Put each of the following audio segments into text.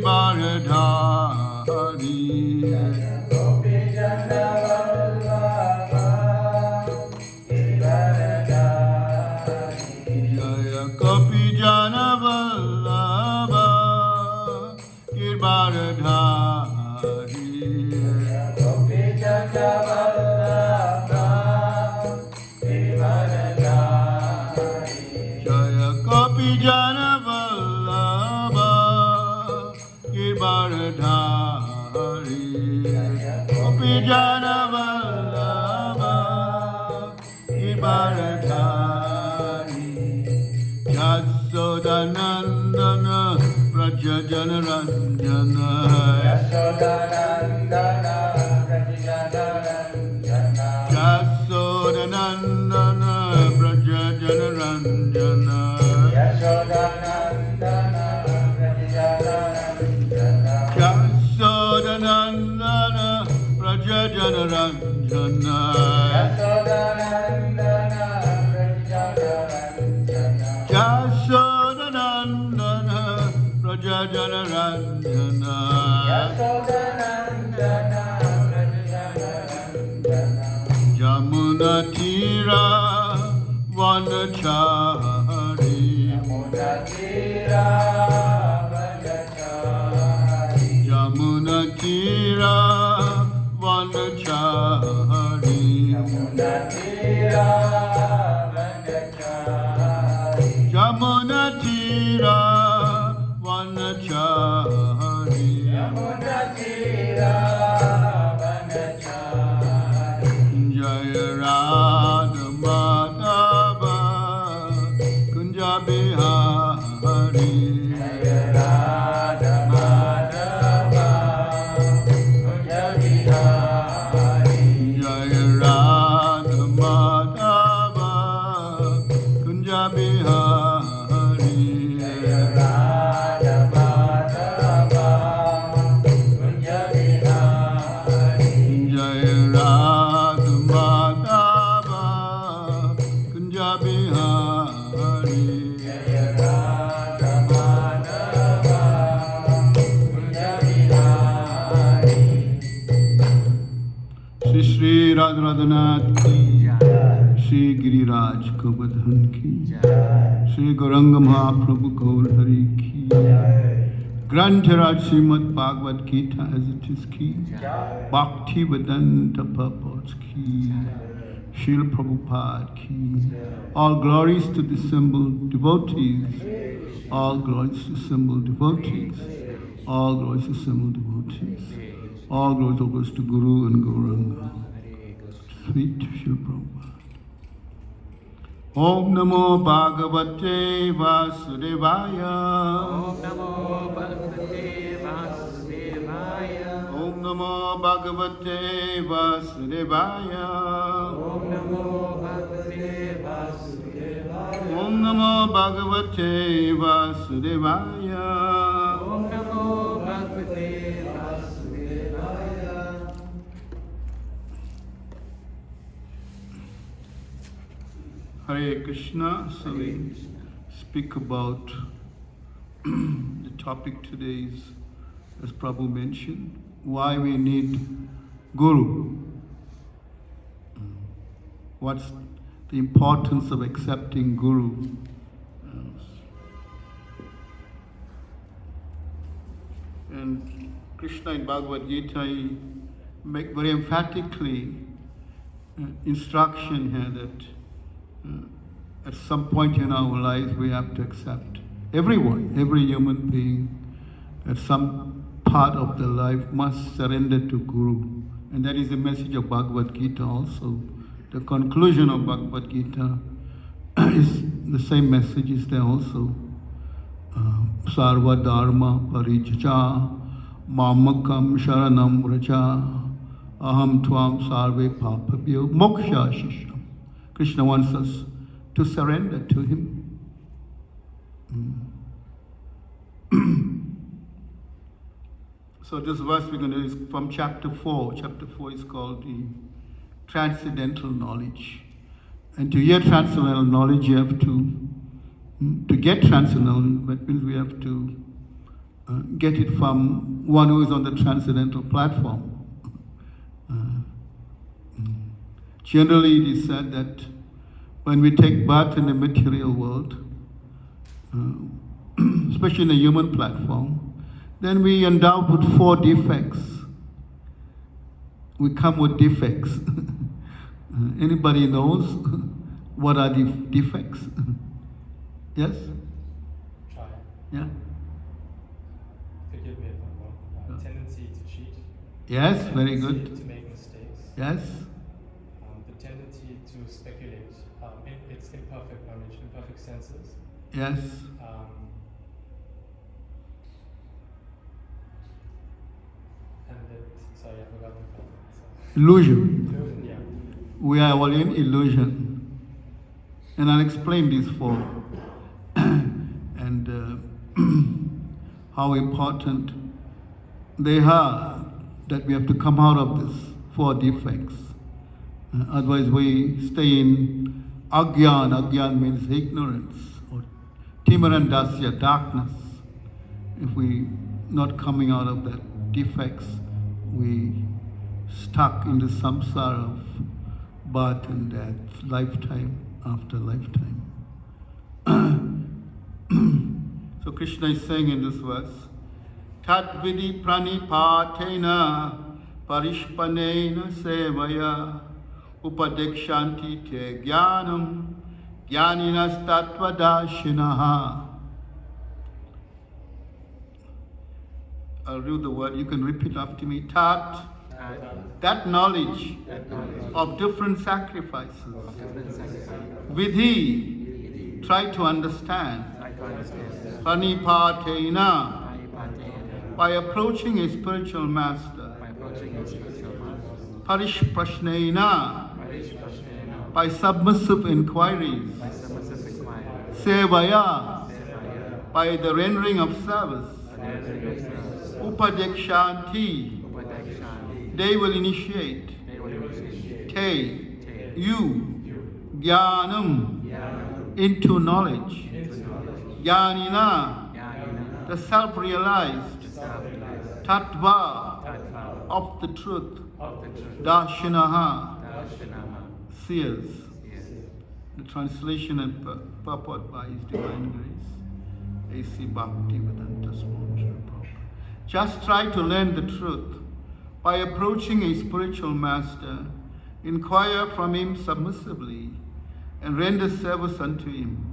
Girdharidhari. Jaya Gopi Jana Vallabha Girdharidhari. Jaya Gopi Jana Vallabha Girdharidhari. Gopi Jana Vallabha Girdharidhari. Yasodanandana Praja Janaranjana. Yasodanandana Praja Janaranjana. Yasodanandana Praja Janaranjana. Yasodanandana Praja Janaranjana. Jamuna Tira Vanachari. Jamuna Tira Vanachari. Jamuna Tira Vanachari. Jaya Radha Madhava Kunja Bihari. Jaya Radha Madhava Kunja Bihari. Jaya Radha Madhava Kunja Bihari. Jaya Radha Madhava Kunja Bihari. Jaya Radha Madhava Kunja Bihari. Jaya Radha Madhava Kunja Bihari. Shri Shri Radha Radhanath ki Shri Giriraj Govardhan ki Shri Gauranga Mahaprabhu Gaur Hari ki Grantaraj Srimad Bhagavad Gita as it is ki Bhakti Vedanta purpose ki Srila Prabhupada ki. All glories to the assembled devotees. All glories to assembled devotees. All glories to assembled devotees. All glories goes to Guru and Gauranga. Sweet Srila Prabhupada. Om Namo Bhagavate Vasudevaya. Om Namo Bhagavate Vasudevaya. Om Namo Bhagavate Vasudevaya. Om Namo Bhagavate Vasudevaya. Om Namo Bhagavate Vasudevaya. Om Namo Bhagavate Vasudevaya. Hare Krishna. So we speak about the topic today is, as Prabhu mentioned, why we need Guru. What's the importance of accepting Guru? And Krishna in Bhagavad Gita he make very emphatically instruction here that at some point in our lives we have to accept everyone, every human being, at some part of their life must surrender to Guru. And that is the message of Bhagavad Gita also. The conclusion of Bhagavad Gita is the same message is there also. Sarva Dharma Parijaja Mamakam Sharanam Vraja Aham Tvam Sarve Papabhyo Moksha Shisham. Krishna wants us to surrender to him. So this verse we're going to do is from chapter 4. Chapter 4 is called the Transcendental Knowledge. And to hear transcendental knowledge, you have to get transcendental, that means we have to get it from one who is on the transcendental platform. Generally, it is said that when we take birth in the material world, especially in the human platform, then we endowed with 4 defects. We come with defects. Anybody knows what are the defects? Yes? Try. Yeah? Forgive me if I'm wrong. Tendency to cheat. Yes, very Tendency good. to make mistakes. Yes? The tendency to speculate. It's imperfect knowledge, imperfect senses. Yes? And sorry, I forgot the problem. Illusion. Yeah. We are all in illusion. And I'll explain these 4. And how important they are, that we have to come out of this 4 defects. Otherwise we stay in agyan. Agyan means ignorance, or timarandasya, darkness. If we not coming out of that defects, we stuck in the samsara of birth and death, lifetime after lifetime. So Krishna is saying in this verse, Tat vidi pranipatena parishpanena sevaya upadekshanti te jnanam jnaninas tattvadashinaha. I'll read the word, you can repeat after me. Tat, that knowledge of different sacrifices. Vidhi, try to understand. Pranipatena, by approaching a spiritual master. Parishprashnena, by submissive inquiries. Sevaya, by the rendering of service. Upadekshanti, they will initiate. Te, you, jnanam, into knowledge. Jnanina, the self-realized. Tattva, of the truth. Darshanaha, seers. The translation and purport by His Divine Grace, A.C. Bhaktivedanta Swami Prabhupada. Just try to learn the truth by approaching a spiritual master, inquire from him submissively, and render service unto him.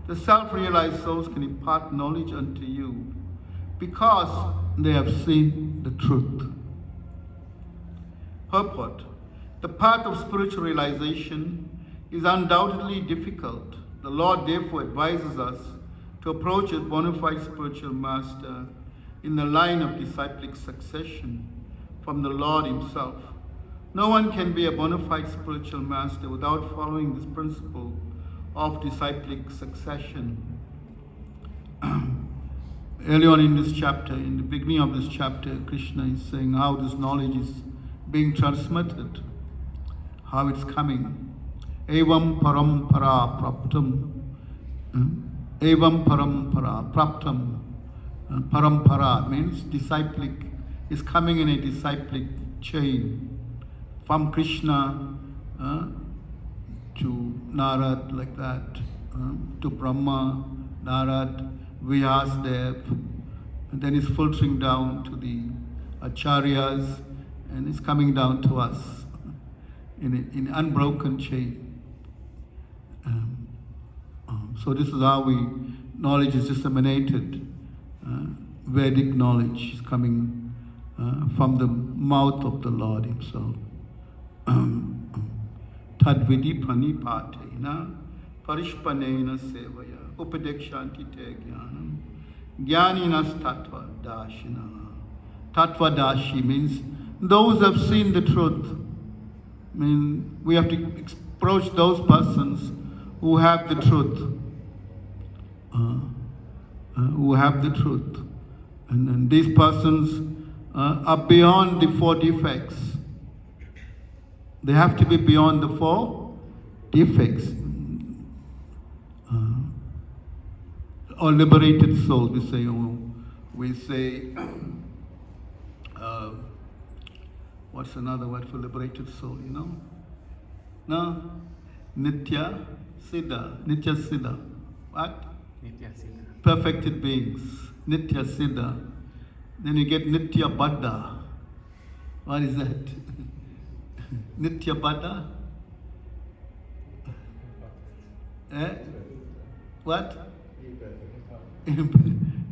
The self-realized souls can impart knowledge unto you because they have seen the truth. Purport. The path of spiritual realization is undoubtedly difficult. The Lord therefore advises us to approach a bona fide spiritual master in the line of disciplic succession from the Lord Himself. No one can be a bona fide spiritual master without following this principle of disciplic succession. Early on in this chapter, in the beginning of this chapter, Krishna is saying how this knowledge is being transmitted, how it's coming. Evam parampara praptam. Evam parampara praptam. Parampara means disciplic, is coming in a disciplic chain. From Krishna to Narad, like that, to Brahma, Narad, Vyasdev, and then it's filtering down to the Acharyas, and it's coming down to us in unbroken chain. So this is how knowledge is disseminated. Vedic knowledge is coming from the mouth of the Lord Himself. Tadvidi pranipatena parishpanena sevaya upadekshanti te jnanam jnaninas tattvadashina. Tattvadashi means those who have seen the truth. I mean, we have to approach those persons who have the truth. Who have the truth. And these persons are beyond the 4 defects. They have to be beyond the 4 defects. Or liberated souls, we say, we say, what's another word for liberated soul, you know? No? Nitya Siddha. Nitya Siddha. What? Nitya Siddha. Perfected beings. Nitya Siddha. Then you get Nitya Baddha. What is that? Nitya Baddha? Eh? What?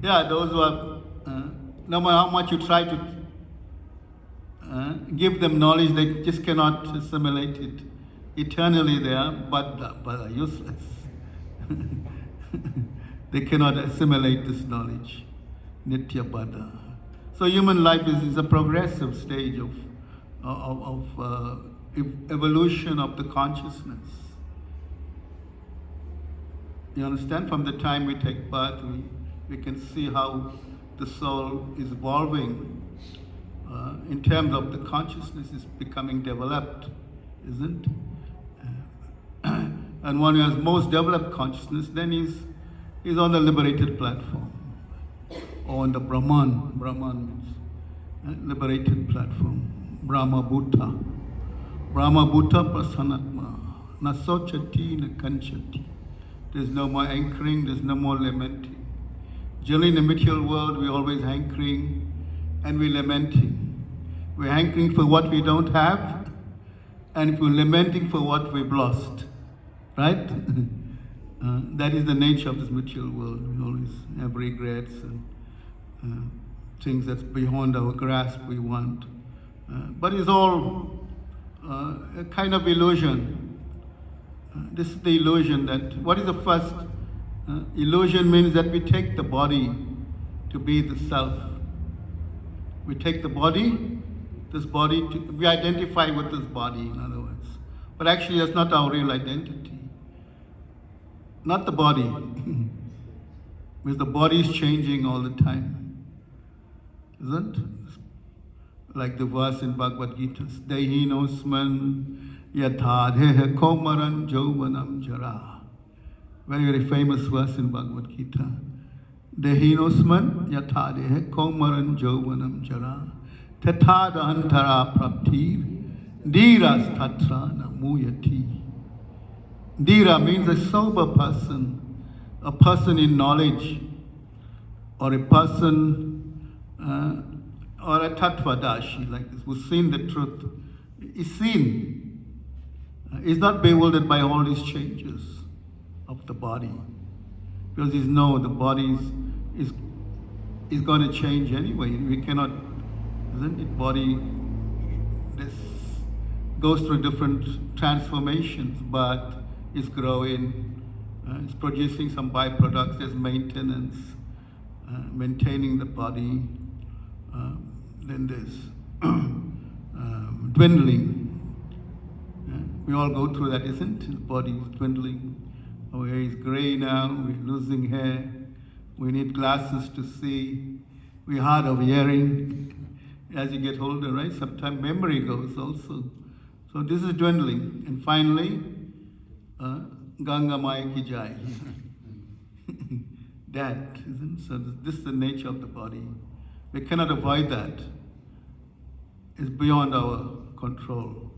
Yeah, those who are, no matter how much you try to give them knowledge, they just cannot assimilate it. Eternally they are Baddha, useless. They cannot assimilate this knowledge. Nitya Baddha. So human life is a progressive stage of evolution of the consciousness. You understand? From the time we take birth, we can see how the soul is evolving in terms of the consciousness is becoming developed, isn't it? And one who has most developed consciousness, then is on the liberated platform, or on the Brahman. Brahman means liberated platform. Brahma Bhuta. Brahma Bhuta Prasanatma. Na sochati na kanchati. There's no more anchoring, there's no more lamenting. Generally in the material world, we're always hankering and we're lamenting. We're hankering for what we don't have, and we're lamenting for what we've lost. Right? That is the nature of this material world. We always have regrets and things that's beyond our grasp we want. But it's all a kind of illusion. This is the illusion that, what is the first? Illusion means that we take the body to be the self. We take the body, we identify with this body, in other words. But actually that's not our real identity. Not the body. Because the body is changing all the time. Isn't it? Like the verse in Bhagavad Gita, Dehinosman yatha deha komaran jovanam jara. Very, very famous verse in Bhagavad Gita. Dehinosman yatha deha komaran jovanam jara. Tatha dahantara praptir dhiras tatra namuyati. Dhira means a sober person, a person in knowledge, or a person, or a tattvadashi like this, who's seen the truth. Is seen. Is not bewildered by all these changes of the body. Because he's no, the body is going to change anyway. We cannot, isn't it? Body this goes through different transformations, but is growing, it's producing some byproducts, there's maintenance, maintaining the body, then there's dwindling. We all go through that, isn't it? The body is dwindling. Our hair is gray now, we're losing hair, we need glasses to see, we're hard of hearing. As you get older, right, sometimes memory goes also. So this is dwindling. And finally, Ganga Maya ki jai. That, isn't it? So this is the nature of the body. We cannot avoid that. It's beyond our control.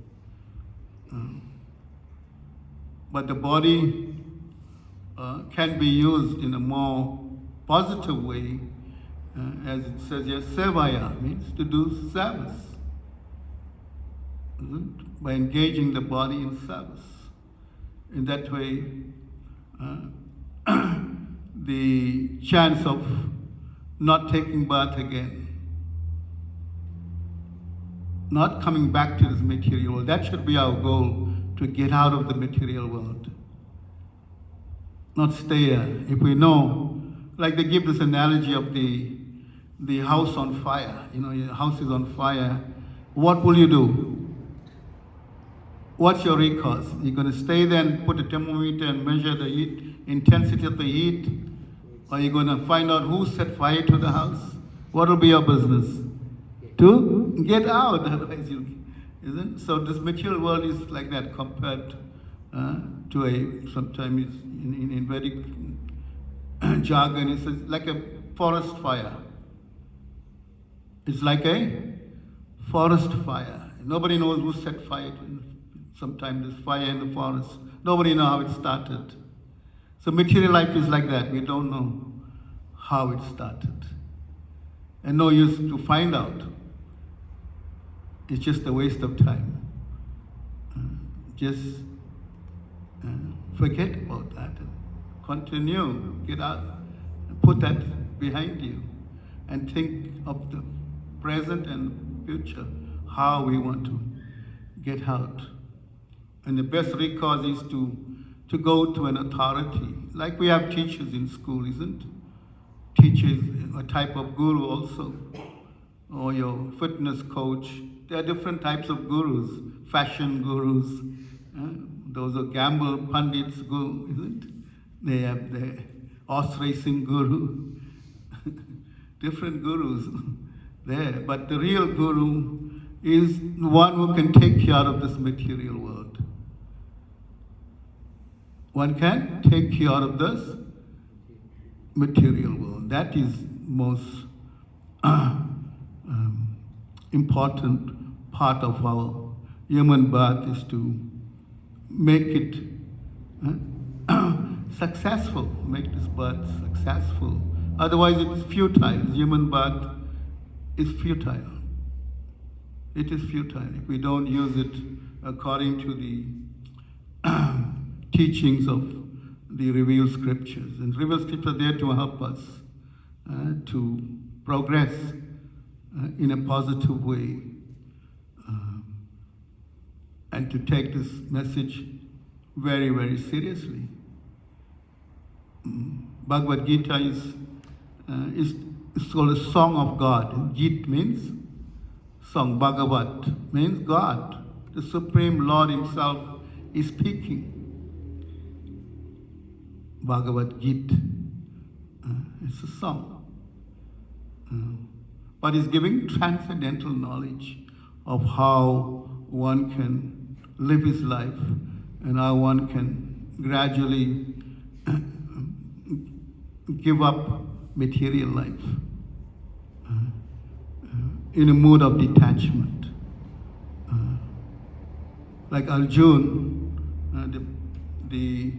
But the body can be used in a more positive way, as it says here, sevaya means to do service. Isn't it? By engaging the body in service. In that way, the chance of not taking birth again, not coming back to this material world, that should be our goal, to get out of the material world. Not stay here. If we know, like they give this analogy of the house on fire, you know, your house is on fire, what will you do? What's your recourse? You're going to stay there and put a thermometer and measure the heat, intensity of the heat? Or you're going to find out who set fire to the house? What will be your business? To get out, otherwise you isn't. So this material world is like that compared to a, sometimes in Vedic jargon, it's like a forest fire. It's like a forest fire. Nobody knows who set fire to. Sometimes there's fire in the forest. Nobody knows how it started. So material life is like that. We don't know how it started. And no use to find out. It's just a waste of time. Just forget about that. Continue, get out, put that behind you, and think of the present and future, how we want to get out. And the best recourse is to go to an authority. Like we have teachers in school, isn't it? Teachers, a type of guru also, or your fitness coach. There are different types of gurus, fashion gurus. Those are gamble pundits, guru, isn't it? They have the horse racing guru. Different gurus there. But the real guru is the one who can take care of this material world. One can take care of this material world. That is most important part of our human birth, is to make it successful, make this birth successful. Otherwise it's futile. Human birth is futile. It is futile if we don't use it according to the teachings of the revealed scriptures. And revealed scriptures are there to help us to progress in a positive way, and to take this message very, very seriously. Bhagavad Gita is called a song of God. Gita means song. Bhagavat means God. The Supreme Lord Himself is speaking. Bhagavad Gita. It's a song. But it's giving transcendental knowledge of how one can live his life and how one can gradually give up material life in a mood of detachment. Like Arjuna, the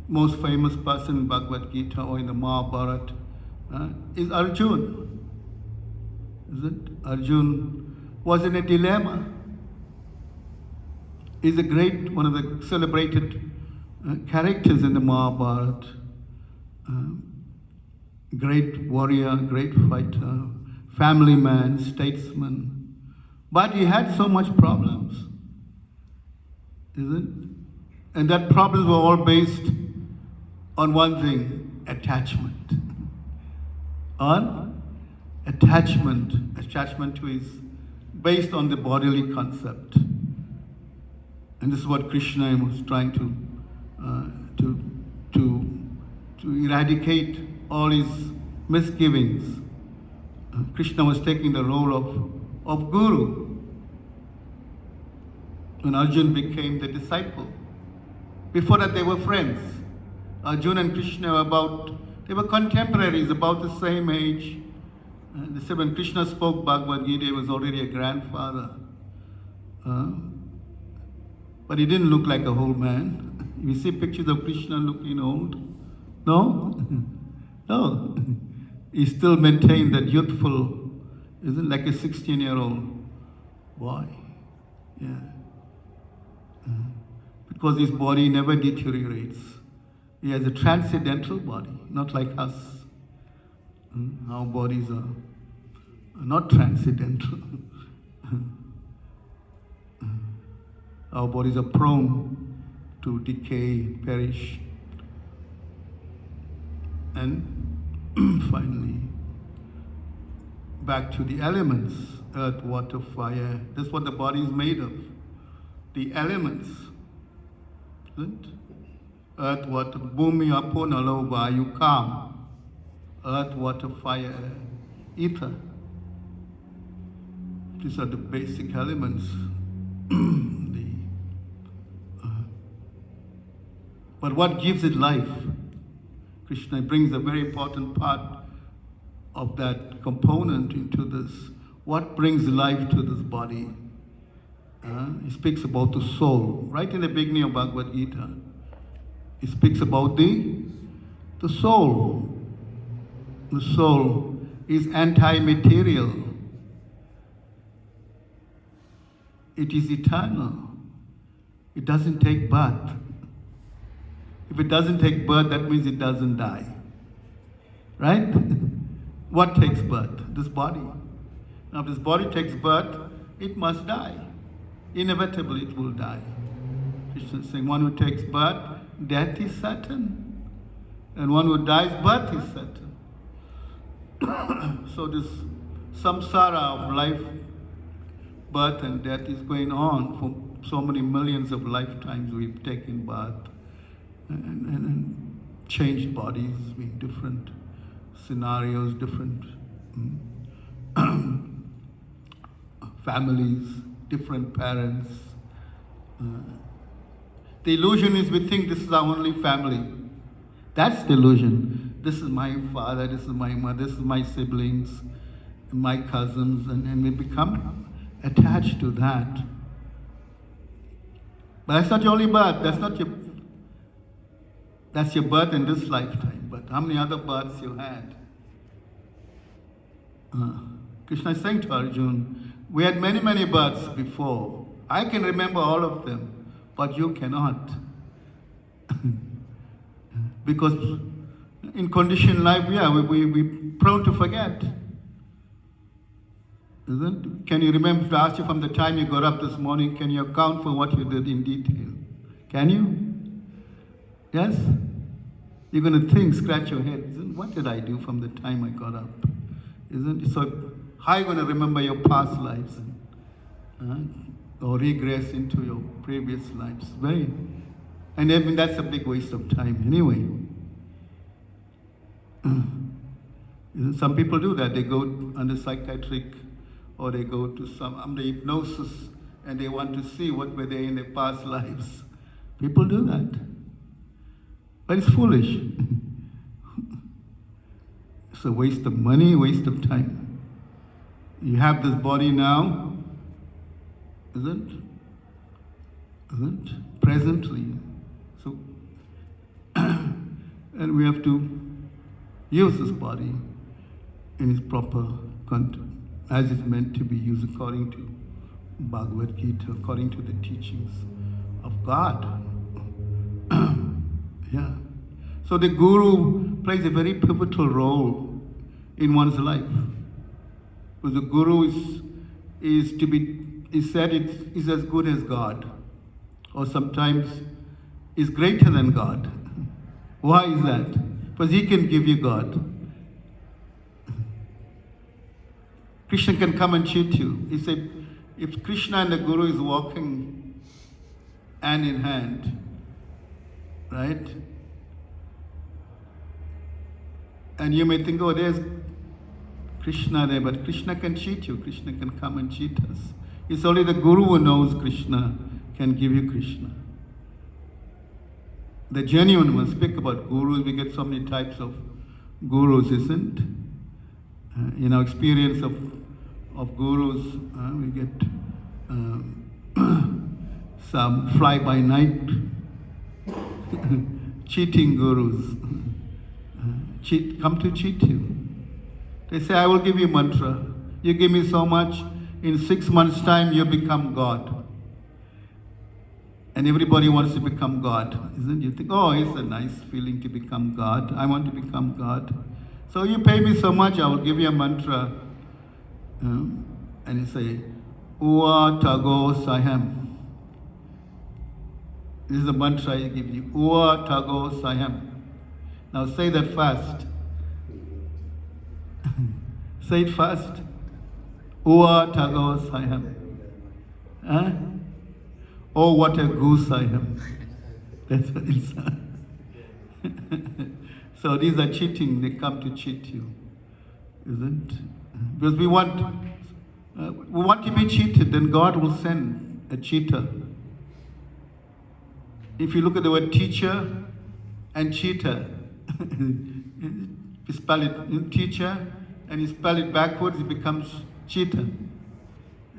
most famous person in Bhagavad Gita or in the Mahabharata is Arjuna. Isn't it? Arjuna was in a dilemma. He's a great, one of the celebrated characters in the Mahabharata. Great warrior, great fighter, family man, statesman. But he had so much problems. Isn't it? And that problems were all based on one thing: attachment. On attachment. Attachment to is based on the bodily concept. And this is what Krishna was trying to eradicate all his misgivings. Krishna was taking the role of guru. When Arjuna became the disciple. Before that they were friends. Arjuna and Krishna they were contemporaries, about the same age. They said when Krishna spoke Bhagavad Gita, he was already a grandfather. But he didn't look like a old man. You see pictures of Krishna looking old? No? No. He still maintained that youthful, isn't like a 16-year-old boy. Yeah. Because his body never deteriorates. He has a transcendental body, not like us. Our bodies are not transcendental. Our bodies are prone to decay, perish. And finally, back to the elements: earth, water, fire. That's what the body is made of. The elements. Isn't it? Earth, water, bhumi, apo, nalo, vayu, kam. Earth, water, fire, ether. These are the basic elements. But what gives it life? Krishna brings a very important part of that component into this. what brings life to this body. He speaks about the soul. Right in the beginning of Bhagavad Gita, he speaks about the soul. The soul is anti-material. It is eternal. It doesn't take birth. If it doesn't take birth, that means it doesn't die. Right? What takes birth? This body. Now, if this body takes birth, it must die. Inevitably, it will die. Krishna is saying, one who takes birth, death is certain. And one who dies, birth is certain. So this samsara of life, birth and death is going on for so many millions of lifetimes. We've taken birth and changed bodies in different scenarios, different families, different parents. The illusion is we think this is our only family. That's the illusion. This is my father, this is my mother, this is my siblings, my cousins, and we become attached to that. But that's not your only birth. That's your birth in this lifetime. But how many other births you had? Krishna is saying to Arjuna, we had many, many births before. I can remember all of them, but you cannot. Because in conditioned life, we prone to forget. Isn't it? Can you remember, if I asked you from the time you got up this morning, can you account for what you did in detail? Can you? Yes? You're going to think, scratch your head. What did I do from the time I got up? Isn't it? So how are you going to remember your past lives? Or regress into your previous lives? And I mean, that's a big waste of time anyway. Some people do that. They go under psychiatric, or they go to some under hypnosis, and they want to see what were they in their past lives. People do that. But it's foolish. It's a waste of money, waste of time. You have this body now, isn't? Presently. So, and we have to use this body in its proper content, as it's meant to be used according to Bhagavad Gita, according to the teachings of God. Yeah. So the guru plays a very pivotal role in one's life. Because the guru is said is as good as God, or sometimes is greater than God. Why is that? Because he can give you God. Krishna can come and cheat you. He said, if Krishna and the Guru is walking hand in hand, right? And you may think, oh, there's Krishna there, but Krishna can cheat you. Krishna can come and cheat us. It's only the Guru who knows Krishna can give you Krishna. The genuine ones, speak about gurus. We get so many types of gurus, isn't? In our experience of gurus, we get some fly-by-night cheating gurus. Come to cheat you. They say, I will give you mantra. You give me so much, in 6 months' time you become God. And everybody wants to become God, isn't it? You think, oh, it's a nice feeling to become God. I want to become God. So you pay me so much, I will give you a mantra. And you say, Ua Tago Saham. This is the mantra I give you. Ua Tago Saham. Now say that fast. Say it fast. Ua Tago Saham. Huh? Oh, what a goose I am. That's what it says. So these are cheating. They come to cheat you, isn't it? Because we want to be cheated, then God will send a cheater. If you look at the word teacher and cheater, you spell it teacher and you spell it backwards, it becomes cheated,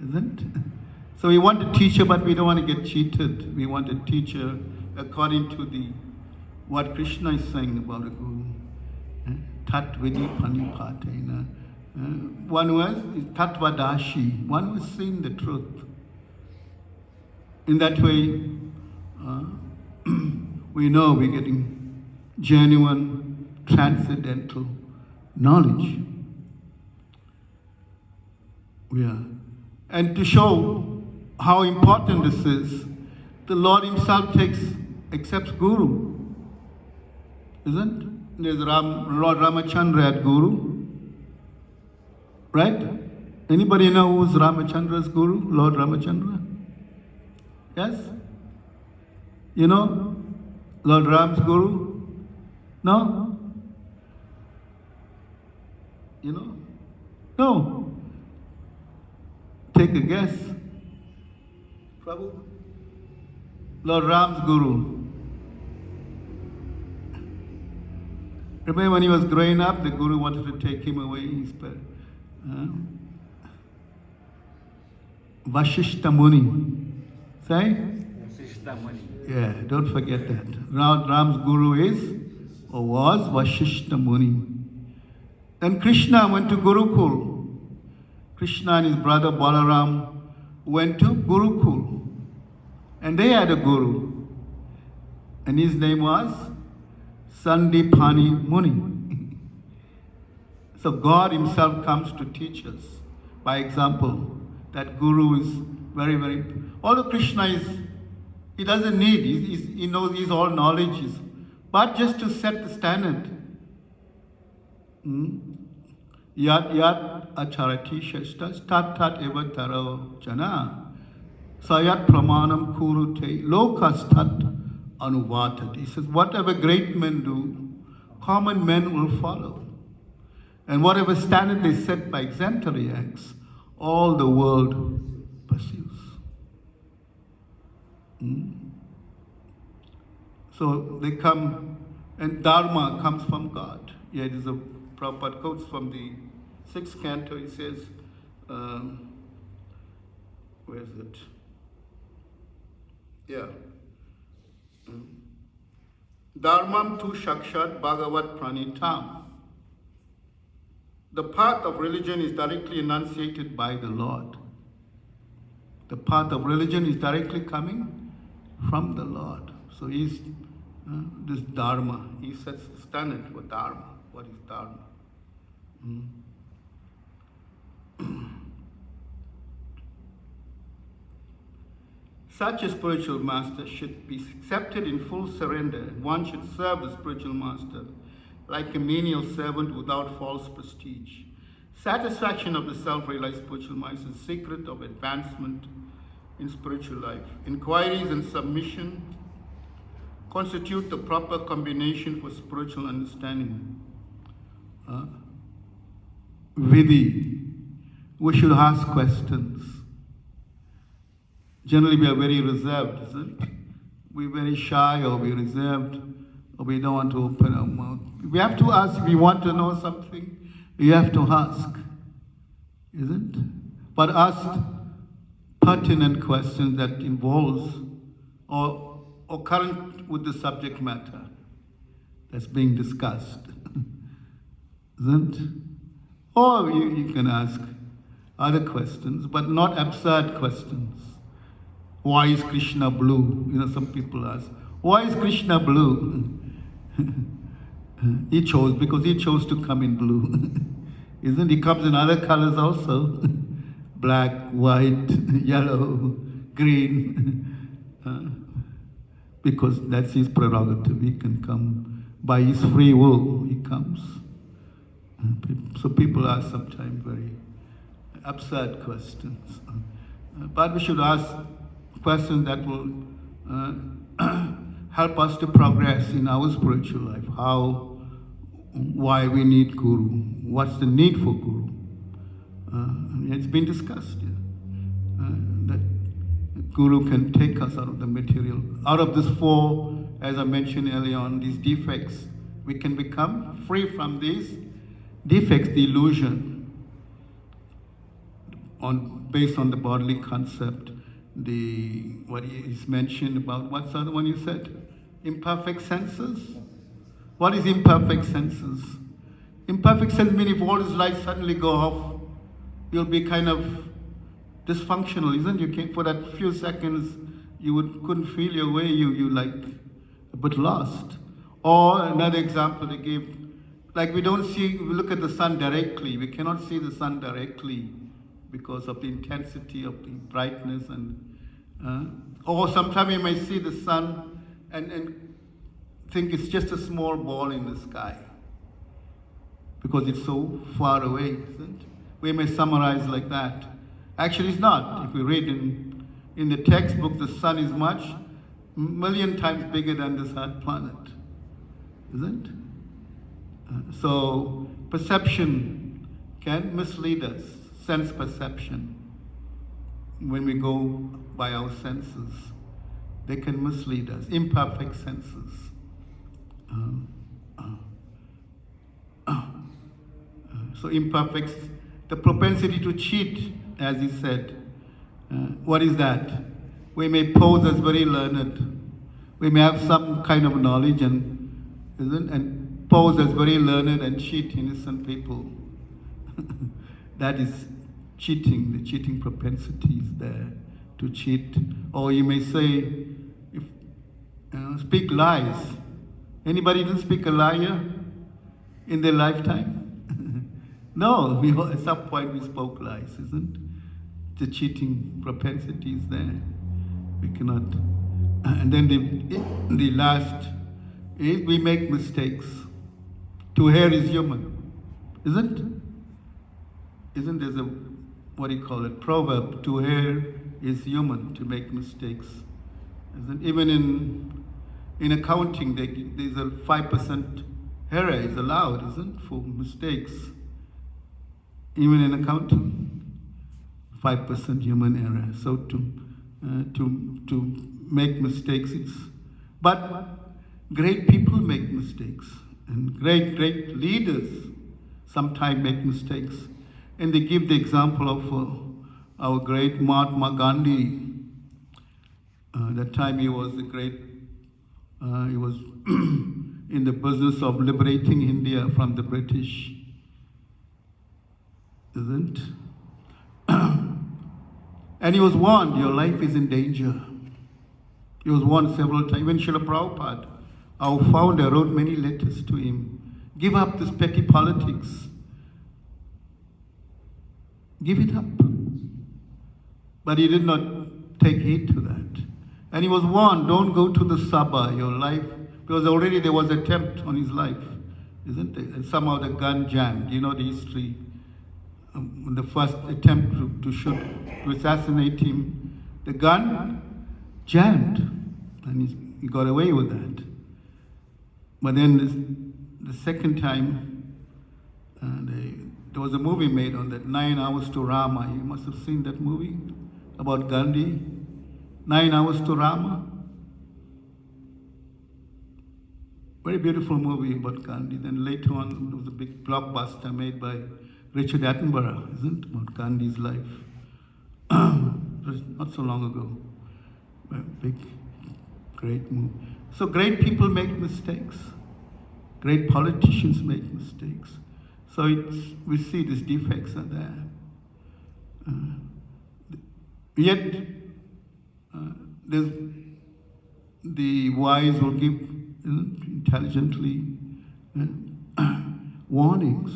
isn't it? So we want a teacher, but we don't want to get cheated. We want a teacher according to what Krishna is saying about a guru. Tat vidi panipatena. One was tatvadashi. One was seeing the truth. In that way, we know we're getting genuine, transcendental knowledge. Yeah. And to show how important this is, the Lord Himself accepts Guru. Isn't? There's Lord Ramachandra at Guru. Right? Anybody know who's Ramachandra's Guru? Lord Ramachandra? Yes? You know Lord Ram's Guru? No? You know? No. Take a guess. Prabhu? Lord Ram's Guru. Remember when he was growing up, the Guru wanted to take him away. Vashishta Muni. Say? Vashishta Muni. Yeah, don't forget that. Ram's Guru is, or was, Vashishta Muni. Then Krishna went to Gurukul. Krishna and his brother Balaram went to Gurukul. And they had a Guru. And his name was Sandipani Muni. So God Himself comes to teach us by example. That Guru is very, very. Although Krishna He doesn't need, He knows He's all knowledge, but just to set the standard. Yat yat acharati shestas tat tat eva taro jana sayat pramanam kurute lokas tat anuvatat. He says, whatever great men do, common men will follow. And whatever standard they set by exemplary acts, all the world pursues. So they come, and Dharma comes from God. Yeah, it is a Prabhupada quotes from the 6th canto. He says, where is it? Yeah. Dharmam tu shakshat bhagavat pranitam. The path of religion is directly enunciated by the Lord. The path of religion is directly coming from the Lord. So He's this Dharma. He sets the standard for Dharma. What is Dharma? Such a spiritual master should be accepted in full surrender. One should serve the spiritual master like a menial servant without false prestige. Satisfaction of the self-realized spiritual master is the secret of advancement in spiritual life. Inquiries and submission constitute the proper combination for spiritual understanding. Vidhi. We should ask questions. Generally, we are very reserved, isn't it? We're very shy, or we're reserved, or we don't want to open our mouth. We have to ask. If we want to know something, we have to ask, isn't it? But ask pertinent questions that involves or current with the subject matter that's being discussed, isn't it? Or you can ask other questions, but not absurd questions. Why is Krishna blue? Some people ask, why is Krishna blue? Because he chose to come in blue. Isn't he? Comes in other colors also. Black, white, yellow, green. Because that's his prerogative. He can come by his free will. He comes. So people ask sometimes very absurd questions. But we should ask questions that will help us to progress in our spiritual life. Why we need Guru? What's the need for Guru? It's been discussed here. That Guru can take us out of the material, out of this 4, as I mentioned earlier on, these defects. We can become free from these defects, the illusion, based on the bodily concept. What is mentioned about, what's the other one you said? Imperfect senses? What is imperfect senses? Imperfect sense means if all his lights suddenly go off, you'll be kind of dysfunctional, isn't it? For that few seconds, you couldn't feel your way, you like a bit lost. Or another example they give, like we look at the sun directly, we cannot see the sun directly because of the intensity of the brightness, or sometimes you may see the sun and think it's just a small ball in the sky because it's so far away, isn't it? We may summarize like that. Actually, it's not. If we read in the textbook, the sun is million times bigger than this Earth planet, isn't it? So perception can mislead us, sense perception. When we go by our senses, they can mislead us, imperfect senses. So imperfect, the propensity to cheat, as he said, what is that? We may pose as very learned. We may have some kind of knowledge and pose as very learned and cheat innocent people. That is cheating. The cheating propensity is there to cheat. Or you may say, speak lies. Anybody didn't speak a liar in their lifetime? No, at some point we spoke lies, isn't it? The cheating propensity is there. We cannot. And then the last is we make mistakes. To err is human, isn't? Isn't there a proverb? To err is human, to make mistakes. Isn't? Even in accounting, there's a 5% error is allowed, isn't? For mistakes. Even in accounting, 5% human error. So to make mistakes, but great people make mistakes, and great leaders sometimes make mistakes. And they give the example of our great Mahatma Gandhi. That time he was he was in the business of liberating India from the British, isn't? And he was warned, your life is in danger. He was warned several times. Even Srila Prabhupada, our founder, wrote many letters to him. Give up this petty politics. Give it up. But he did not take heed to that. And he was warned, don't go to the Sabha, your life, because already there was an attempt on his life, isn't it? And somehow the gun jammed. You know the history. The first attempt to assassinate him, the gun jammed, and he got away with that. But then the second time, there was a movie made on that, 9 Hours to Rama. You must have seen that movie about Gandhi, 9 Hours to Rama. Very beautiful movie about Gandhi. Then later on, there was a big blockbuster made by Richard Attenborough, isn't it? About Gandhi's life. It was not so long ago. A big, great movie. So great people make mistakes. Great politicians make mistakes. So we see these defects are there. Yet, the wise will give intelligently warnings,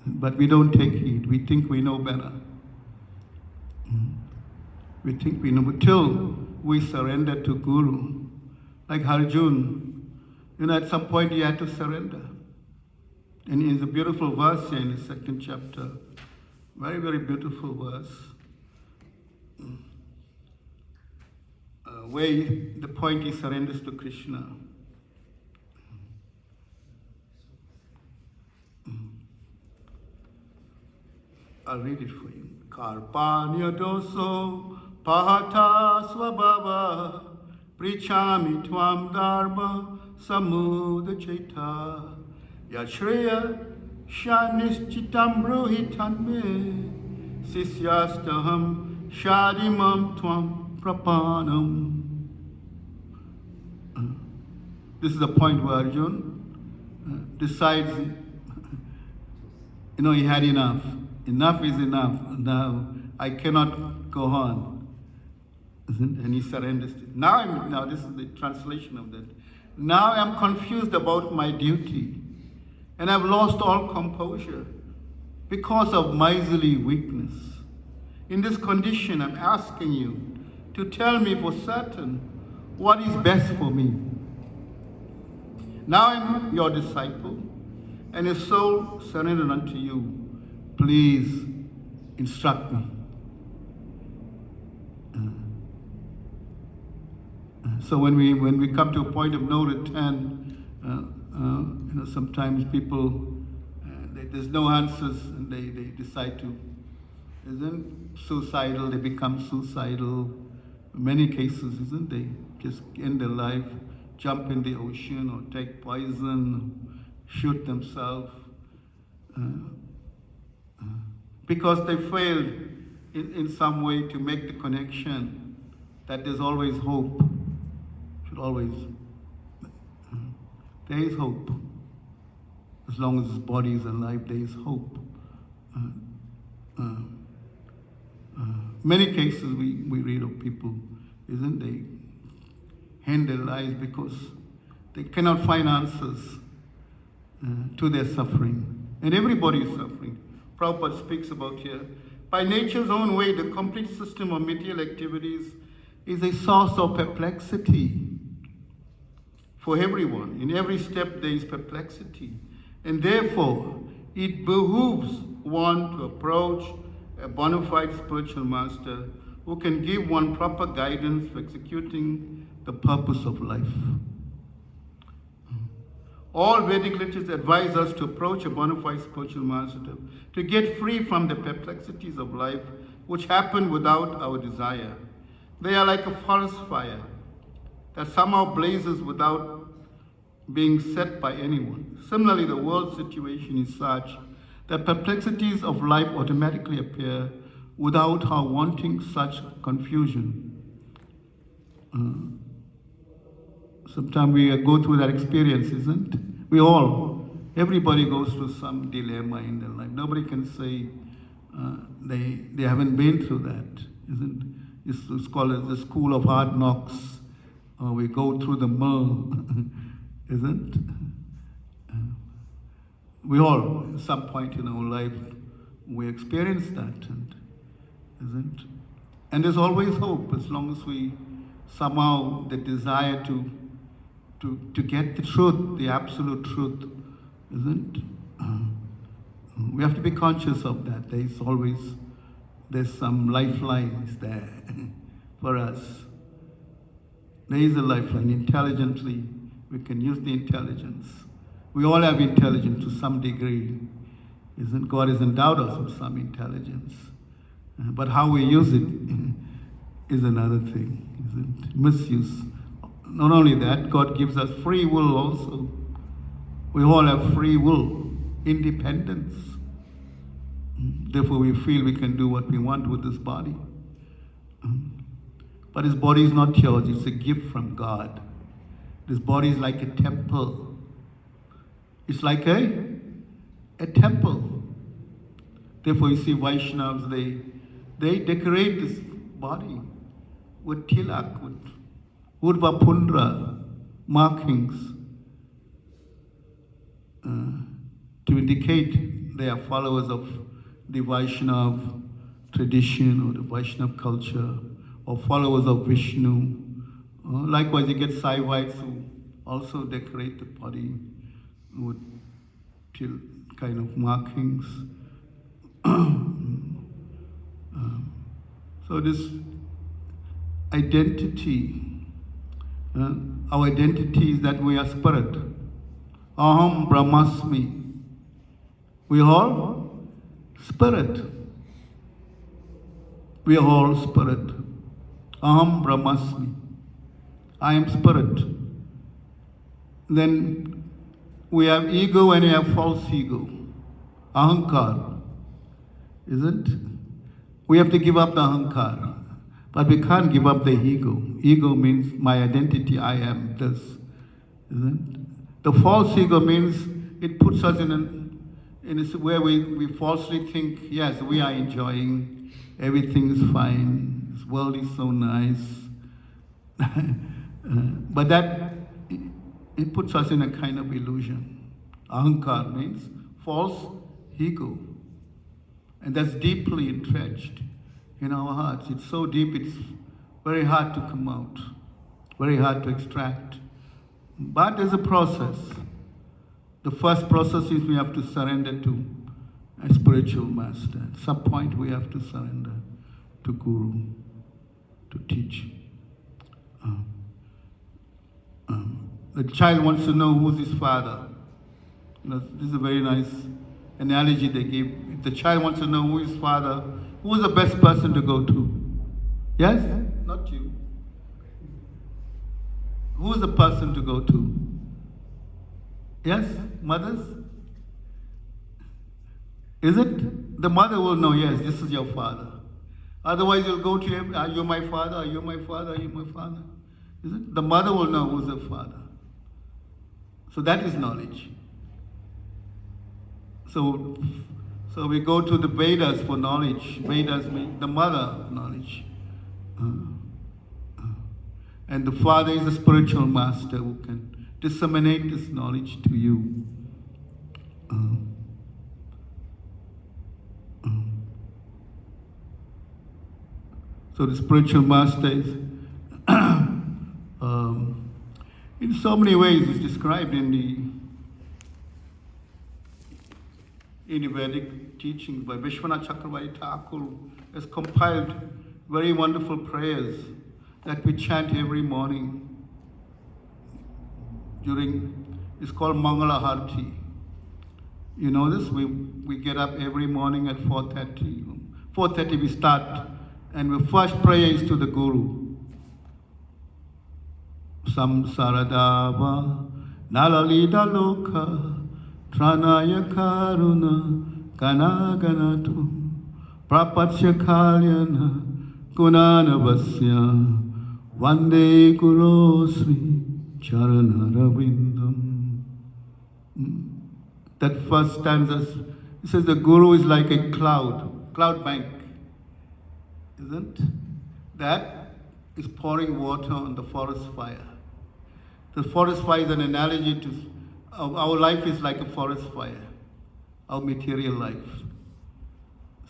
but we don't take heed. We think we know better. We think we know, but till we surrender to Guru, like Arjun, at some point he had to surrender. And it's a beautiful verse here in the second chapter, very, very beautiful verse, where the point he surrenders to Krishna. I'll read it for you. Karpanya doso pahata swabhava prichami tvam dharma samudacheta yashreya shanischitam bruhi tanme Sisyastaham Shadimam Tvam Prapanam. This is the point where Arjun decides, he had enough. Enough is enough. Now I cannot go on. And he surrenders. Now this is the translation of that. Now I'm confused about my duty, and I've lost all composure because of miserly weakness. In this condition, I'm asking you to tell me for certain what is best for me. Now I'm your disciple, and a soul surrendered unto you. Please instruct me. So when we come to a point of no return, sometimes people there's no answers, and they decide to isn't suicidal. They become suicidal. In many cases, isn't they just end their life, jump in the ocean, or take poison, shoot themselves, because they failed in some way to make the connection that there's always hope. There is hope. As long as his body is alive, there is hope. Many cases we read of people, isn't they, end their lives because they cannot find answers to their suffering. And everybody is suffering. Prabhupada speaks about here. By nature's own way, the complete system of material activities is a source of perplexity for everyone. In every step there is perplexity. And therefore, it behooves one to approach a bona fide spiritual master who can give one proper guidance for executing the purpose of life. All Vedic literatures advise us to approach a bona fide spiritual master to get free from the perplexities of life which happen without our desire. They are like a forest fire that somehow blazes without being set by anyone. Similarly, the world situation is such that perplexities of life automatically appear without our wanting such confusion. Sometimes we go through that experience, isn't it? Everybody goes through some dilemma in their life. Nobody can say they haven't been through that, isn't it? It's called the school of hard knocks. We go through the mill, isn't it? We all, at some point in our life, we experience that, isn't it? And there's always hope as long as we somehow the desire to get the truth, the absolute truth, isn't it? We have to be conscious of that. There's some lifelines there for us. There is a lifeline. Intelligently, we can use the intelligence. We all have intelligence to some degree. Isn't God has endowed us with some intelligence. But how we use it is another thing, isn't it? Misuse. Not only that, God gives us free will also. We all have free will, independence. Therefore we feel we can do what we want with this body. But this body is not yours, it's a gift from God. This body is like a temple. It's like a temple. Therefore you see Vaishnavas, they decorate this body with tilak, with urva pundra markings to indicate they are followers of the Vaishnav tradition or the Vaishnav culture or followers of Vishnu. Likewise, you get Saivites who also decorate the body with kind of markings. So this identity, our identity is that we are spirit. Aham Brahmasmi. We are all spirit. We are all spirit. Aham Brahmasmi. I am spirit. Then we have ego and we have false ego. Ahankar. Isn't? We have to give up the ahankara. But we can't give up the ego. Ego means my identity, I am this. Isn't it? The false ego means it puts us in a where we falsely think, yes, we are enjoying, everything is fine, this world is so nice. But that, it puts us in a kind of illusion. Ahankar means false ego. And that's deeply entrenched in our hearts. It's so deep, it's very hard to come out, very hard to extract. But there's a process. The first process is we have to surrender to a spiritual master. At some point we have to surrender to Guru, to teach. The child wants to know who's his father. This is a very nice analogy they give. If the child wants to know who his father, who is the best person to go to? Yes? Not you. Who is the person to go to? Yes? Mothers? Is it? The mother will know, yes, this is your father. Otherwise you'll go to him, are you my father? Are you my father? Are you my father? Is it? The mother will know who's the father. So that is knowledge. So we go to the Vedas for knowledge. Vedas mean the mother of knowledge. And the father is a spiritual master who can disseminate this knowledge to you. So the spiritual master is, in so many ways, is described in the Vedic teachings by Vishwanath Chakravarti Thakur has compiled very wonderful prayers that we chant every morning it's called Mangala Harti. You know this? We get up every morning at 4:30. 4:30 we start, and the first prayer is to the Guru. Samsaradava Nalalida Loka Tranaya Karuna Kanaganatu Prapatsya Kalyana Gunanavasya Vande Guru Sri Charanaravindam. That first stanza, it says the Guru is like a cloud bank, isn't? That is pouring water on the forest fire. The forest fire is an analogy to our life is like a forest fire, our material life.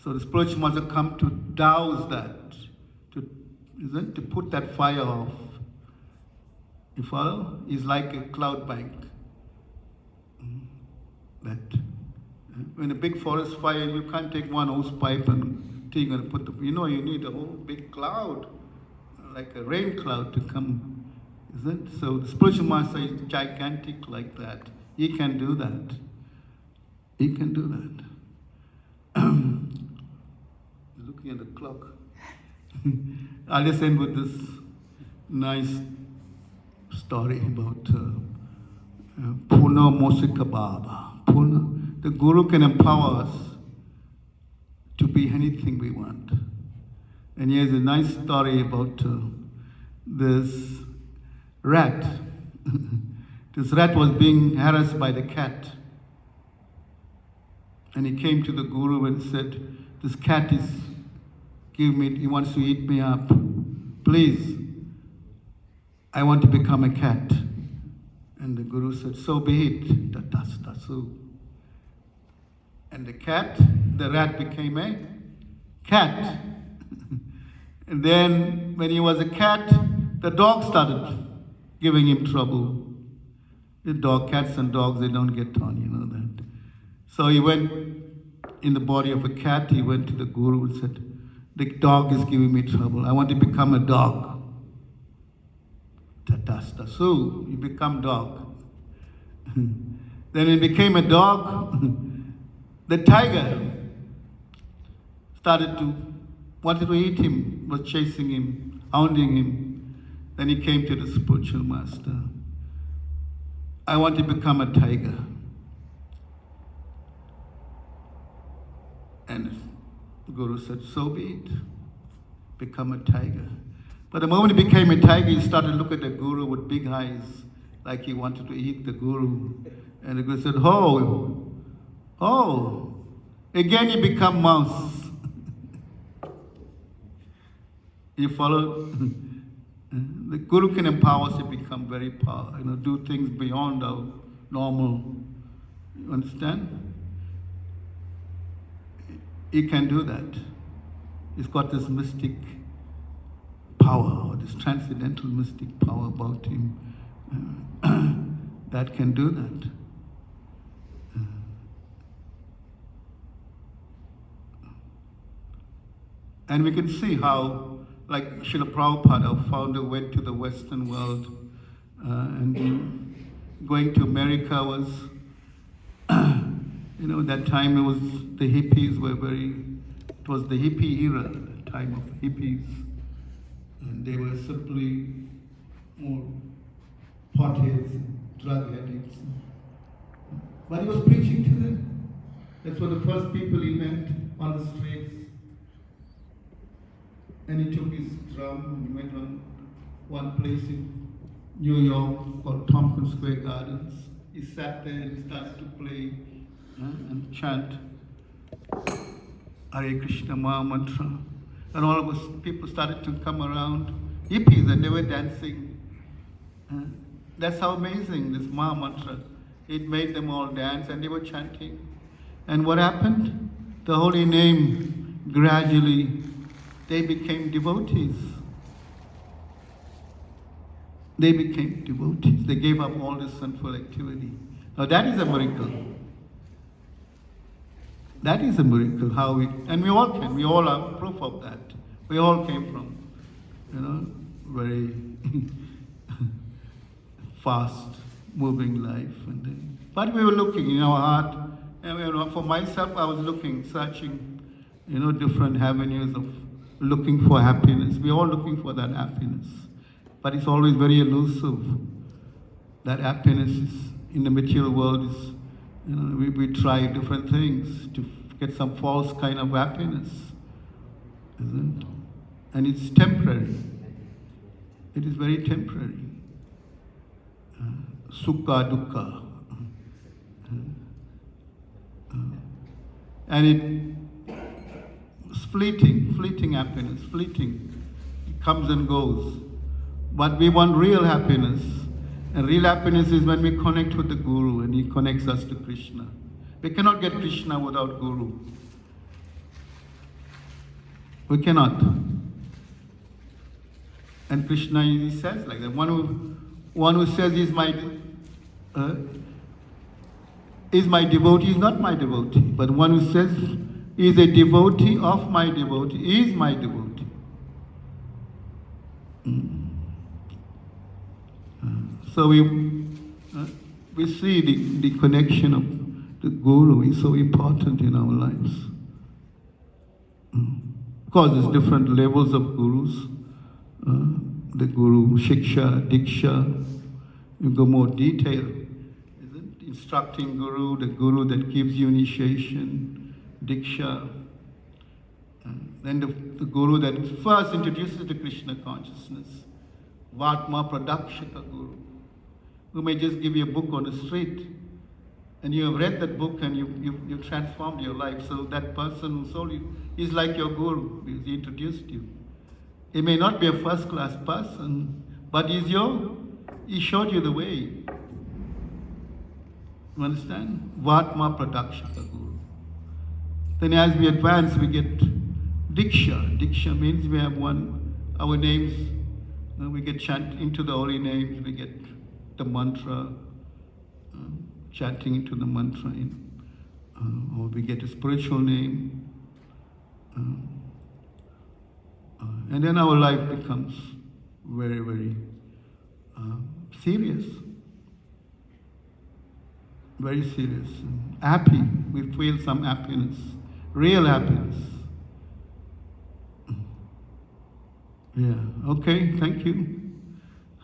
So the spiritual master come to douse that, to put that fire off. You follow? It's like a cloud bank. That when a big forest fire, you can't take one hose pipe and thing and put you need a whole big cloud, like a rain cloud to come. Isn't it? So the spiritual master is gigantic like that. He can do that. He can do that. Looking at the clock. I'll just end with this nice story about Puna Mosika Baba. The Guru can empower us to be anything we want. And here's a nice story about this rat. This rat was being harassed by the cat. And he came to the Guru and said, this cat is he wants to eat me up. Please, I want to become a cat. And the Guru said, so be it. Tatastasu. And the rat became a cat. And then when he was a cat, the dog started giving him trouble. Cats and dogs, they don't get on, you know that. So he went in the body of a cat, he went to the Guru and said, the dog is giving me trouble. I want to become a dog. Tatastasu, you become dog. Then he became a dog. The tiger wanted to eat him, was chasing him, hounding him. Then he came to the spiritual master. I want to become a tiger. And Guru said, so be it. Become a tiger. But the moment he became a tiger, he started to look at the Guru with big eyes, like he wanted to eat the Guru. And the Guru said, oh, again he become mouse. You follow? The Guru can empower us to become very powerful, do things beyond our normal. You understand? He can do that. He's got this mystic power, or this transcendental mystic power about him that can do that. And we can see how, like Srila Prabhupada, our founder, went to the Western world, and going to America was, that time it was the hippies were it was the hippie era, the time of hippies, and they were simply more potheads, drug addicts. But he was preaching to them. That's what the first people he met on the streets. And he took his drum and he went on one place in New York called Tompkins Square Gardens. He sat there and he started to play and chant Hare Krishna Maha Mantra. And all of us people started to come around, hippies, and they were dancing. That's how amazing this Maha Mantra. It made them all dance and they were chanting. And what happened? The holy name gradually, they became devotees. They became devotees. They gave up all this sinful activity. Now that is a miracle. That is a miracle. And we all can. We all are proof of that. We all came from, very fast-moving life. But we were looking in our heart. And for myself, I was looking, searching, different avenues of looking for happiness. We're all looking for that happiness. But it's always very elusive. That happiness is, in the material world is, we try different things to get some false kind of happiness, isn't it? And it's temporary. It is very temporary. Sukha, dukkha. And it's fleeting happiness, fleeting. It comes and goes. But we want real happiness. And real happiness is when we connect with the Guru and he connects us to Krishna. We cannot get Krishna without Guru. We cannot. And Krishna, he says like that. One who says he's my devotee is not my devotee. But one who says he is a devotee of my devotee is my devotee. So we see the connection of the Guru is so important in our lives. Of course, there's different levels of Gurus. The Guru, Shiksha, Diksha, you go more detail. Isn't it? Instructing Guru, the Guru that gives you initiation, Diksha. Then the Guru that first introduces the Krishna consciousness, Vatma Pradakshika Guru, who may just give you a book on the street, and you have read that book and you transformed your life. So that person who sold you is like your Guru, because he introduced you. He may not be a first-class person, but he showed you the way. You understand? Vatma Pradakshika Guru. Then as we advance, we get Diksha. Diksha means we have our names, we get chant into the holy names, we get the mantra, chanting into the mantra, or we get a spiritual name. And then our life becomes very, very serious. Very serious. Happy. We feel some happiness. Real happiness. Yeah. Okay, thank you.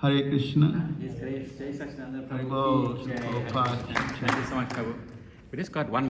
Hare Krishna. Yes, Jaisacinandana Prabhu. Prabhu. Thank you so much, Prabhu. We just got one